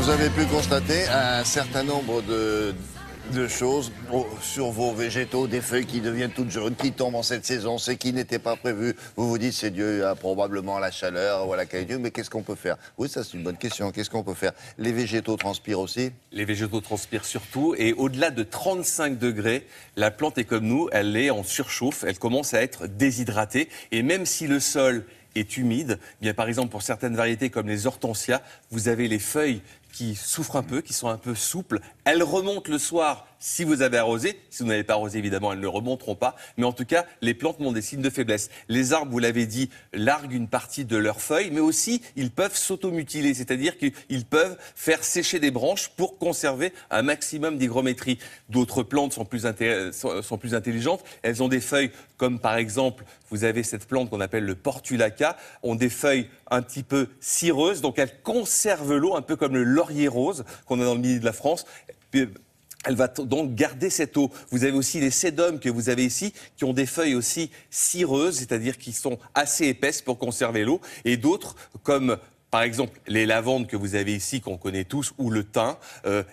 Vous avez pu constater un certain nombre de choses sur vos végétaux, des feuilles qui deviennent toutes jaunes, qui tombent en cette saison, ce qui n'était pas prévu. Vous vous dites, c'est Dieu, probablement la chaleur ou la caillou, mais qu'est-ce qu'on peut faire? Oui, ça c'est une bonne question. Qu'est-ce qu'on peut faire? Les végétaux transpirent aussi? Les végétaux transpirent surtout, et au-delà de 35 degrés, la plante est comme nous, elle est en surchauffe, elle commence à être déshydratée, et même si le sol est humide, bien par exemple pour certaines variétés comme les hortensias, vous avez les feuilles qui souffrent un peu, qui sont un peu souples. Elles remontent le soir si vous avez arrosé. Si vous n'avez pas arrosé, évidemment, elles ne remonteront pas. Mais en tout cas, les plantes montrent des signes de faiblesse. Les arbres, vous l'avez dit, larguent une partie de leurs feuilles, mais aussi, ils peuvent s'automutiler, c'est-à-dire qu'ils peuvent faire sécher des branches pour conserver un maximum d'hygrométrie. D'autres plantes sont plus intelligentes. Elles ont des feuilles comme, par exemple, vous avez cette plante qu'on appelle le portulaca, ont des feuilles un petit peu cireuses, donc elles conservent l'eau, un peu comme le laurier rose qu'on a dans le milieu de la France. Elle va donc garder cette eau. Vous avez aussi les sédums que vous avez ici, qui ont des feuilles aussi cireuses, c'est-à-dire qui sont assez épaisses pour conserver l'eau. Et d'autres, comme par exemple les lavandes que vous avez ici, qu'on connaît tous, ou le thym,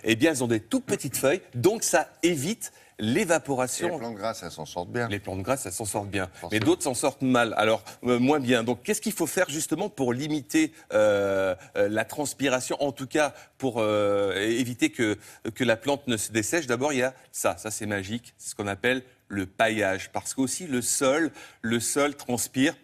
eh bien, elles ont des toutes petites feuilles, donc ça évite l'évaporation. Les plantes grasses, elles s'en sortent bien. Les plantes grasses, elles s'en sortent bien. Mais d'autres s'en sortent mal, alors moins bien. Donc qu'est-ce qu'il faut faire justement pour limiter la transpiration, en tout cas pour éviter que la plante ne se dessèche? D'abord, il y a ça c'est magique, c'est ce qu'on appelle le paillage. Parce qu'aussi le sol transpire.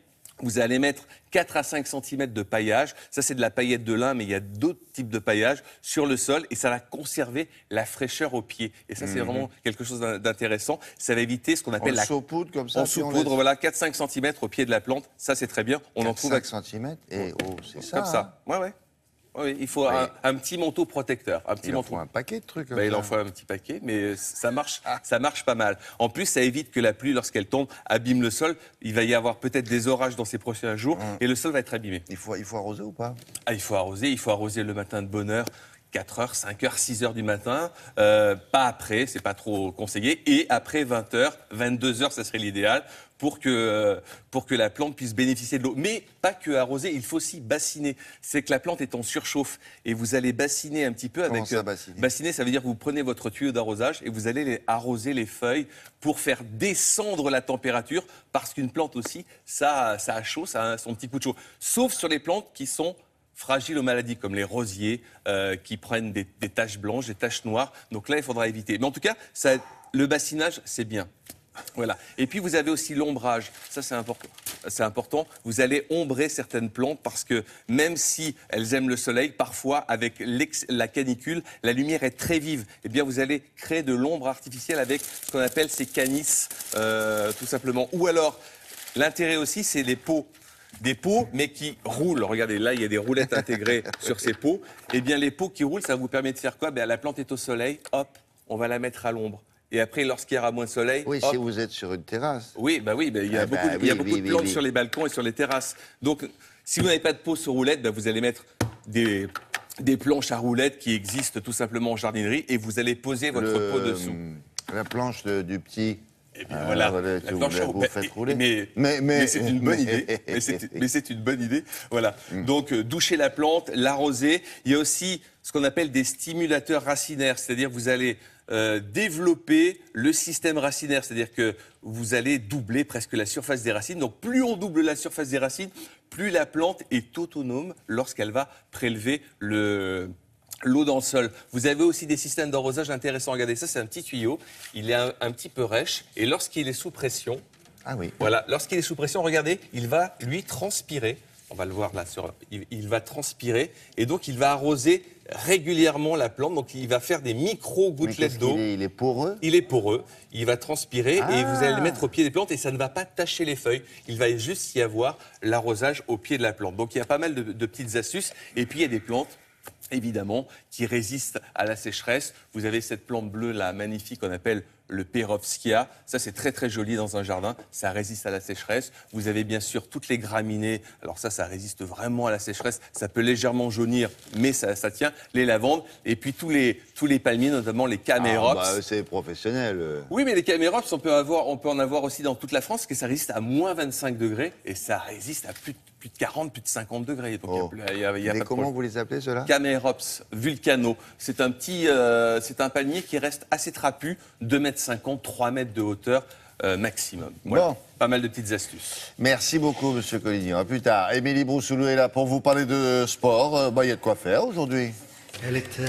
Vous allez mettre 4 à 5 cm de paillage. Ça, c'est de la paillette de lin, mais il y a d'autres types de paillage sur le sol et ça va conserver la fraîcheur au pied. Et ça, c'est vraiment quelque chose d'intéressant. Ça va éviter ce qu'on appelle la saupoudre comme ça. En saupoudre, voilà, 4-5 cm au pied de la plante. Ça, c'est très bien. On en trouve 5 cm et c'est ça. Comme ça. Ouais. Oui, il faut un petit manteau protecteur. Il en faut un paquet de trucs. Il en faut un petit paquet, mais ça marche pas mal. En plus, ça évite que la pluie, lorsqu'elle tombe, abîme le sol. Il va y avoir peut-être des orages dans ces prochains jours et le sol va être abîmé. Il faut arroser ou pas? Il faut arroser le matin de bonne heure. 4h, 5h, 6h du matin, pas après, c'est pas trop conseillé, et après 20h, 22h, ça serait l'idéal, pour que la plante puisse bénéficier de l'eau. Mais pas que arroser, il faut aussi bassiner. C'est que la plante est en surchauffe, et vous allez bassiner un petit peu avec... Comment ça, bassiner? Bassiner, ça veut dire que vous prenez votre tuyau d'arrosage, et vous allez arroser les feuilles pour faire descendre la température, parce qu'une plante aussi, ça a chaud, ça a son petit coup de chaud. Sauf sur les plantes qui sont fragiles aux maladies, comme les rosiers qui prennent des taches blanches, des taches noires. Donc là, il faudra éviter. Mais en tout cas, le bassinage, c'est bien. Voilà. Et puis, vous avez aussi l'ombrage. Ça, c'est important. C'est important. Vous allez ombrer certaines plantes parce que même si elles aiment le soleil, parfois, avec la canicule, la lumière est très vive. Eh bien, vous allez créer de l'ombre artificielle avec ce qu'on appelle ces canisses, tout simplement. Ou alors, l'intérêt aussi, c'est les pots. Des pots, mais qui roulent. Regardez, là, il y a des roulettes intégrées sur ces pots. Eh bien, les pots qui roulent, ça vous permet de faire quoi? La plante est au soleil, hop, on va la mettre à l'ombre. Et après, lorsqu'il y aura moins de soleil... Oui, hop, si vous êtes sur une terrasse. Oui, il y a beaucoup de plantes sur les balcons et sur les terrasses. Donc, si vous n'avez pas de pots sur roulettes, vous allez mettre des planches à roulettes qui existent tout simplement en jardinerie et vous allez poser votre pot dessous. La planche du petit... Et bien voilà, la planche vous faites rouler. Mais c'est une bonne idée. mais c'est une bonne idée. Voilà. Donc, doucher la plante, l'arroser. Il y a aussi ce qu'on appelle des stimulateurs racinaires, c'est-à-dire vous allez développer le système racinaire, c'est-à-dire que vous allez doubler presque la surface des racines. Donc, plus on double la surface des racines, plus la plante est autonome lorsqu'elle va prélever l'eau dans le sol. Vous avez aussi des systèmes d'arrosage intéressants. Regardez, ça c'est un petit tuyau. Il est un petit peu rêche. Et lorsqu'il est sous pression, voilà, lorsqu'il est sous pression, regardez, il va lui transpirer. On va le voir là. Il va transpirer. Et donc, il va arroser régulièrement la plante. Donc, il va faire des micro-gouttelettes d'eau. Il est poreux? Il est poreux. Il va transpirer et vous allez le mettre au pied des plantes et ça ne va pas tacher les feuilles. Il va juste y avoir l'arrosage au pied de la plante. Donc, il y a pas mal de petites astuces. Et puis, il y a des plantes évidemment, qui résiste à la sécheresse. Vous avez cette plante bleue là, magnifique, qu'on appelle le Perovskia. Ça, c'est très très joli dans un jardin. Ça résiste à la sécheresse. Vous avez bien sûr toutes les graminées. Alors ça résiste vraiment à la sécheresse. Ça peut légèrement jaunir, mais ça tient. Les lavandes et puis tous les palmiers, notamment les Camerops. C'est professionnel. Oui, mais les Camerops, on peut en avoir aussi dans toute la France, parce que ça résiste à moins 25 degrés et ça résiste à plus de plus de 40, plus de 50 degrés. Donc, Oh. il y a Et pas de comment problème. vous les appelez, ceux-là? Camerops Vulcano. C'est un palmier qui reste assez trapu, 2,50 m, 3 mètres de hauteur maximum. Voilà. Bon. Pas mal de petites astuces. Merci beaucoup, Monsieur Collignon. À plus tard. Émilie Broussoulou est là pour vous parler de sport. Il y a de quoi faire aujourd'hui. Elle était